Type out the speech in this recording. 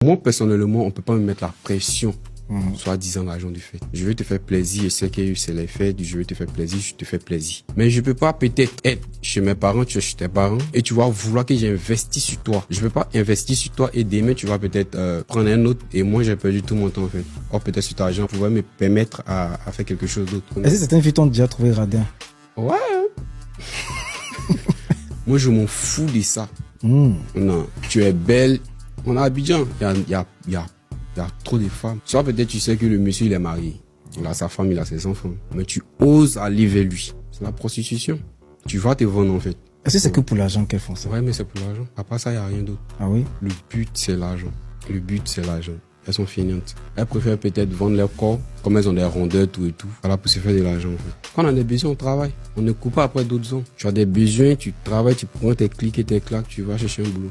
Moi, personnellement, on peut pas me mettre la pression. Soit disant l'argent du fait. Je veux te faire plaisir, je sais que c'est les fêtes, je veux te faire plaisir, je te fais plaisir. Mais je peux pas peut-être être chez mes parents, tu es chez tes parents, et tu vas vouloir que j'investisse sur toi. Je peux pas investir sur toi et demain tu vas peut-être prendre un autre et moi j'ai perdu tout mon temps en fait. Or peut-être cet argent pouvait me permettre à faire quelque chose d'autre. Est-ce que certaines filles t'ont déjà trouvé radin? Ouais. Moi je m'en fous de ça. Non, tu es belle. On a Abidjan, il y a trop de femmes. Soit peut-être tu sais que le monsieur il est marié. Il a sa femme, il a ses enfants. Mais tu oses aller vers lui. C'est la prostitution. Tu vas te vendre en fait. Est-ce que c'est que pour l'argent qu'elles font ça? Ouais, mais c'est pour l'argent. À part ça, il n'y a rien d'autre. Ah oui? Le but, c'est l'argent. Le but, c'est l'argent. Elles sont feignantes. Elles préfèrent peut-être vendre leur corps, comme elles ont des rondeurs, tout et tout. Voilà, pour se faire de l'argent en fait. Quand on a des besoins, on travaille. On ne coupe pas après d'autres ans. Tu as des besoins, tu travailles, tu prends tes clics et tes claques, tu vas chercher un boulot.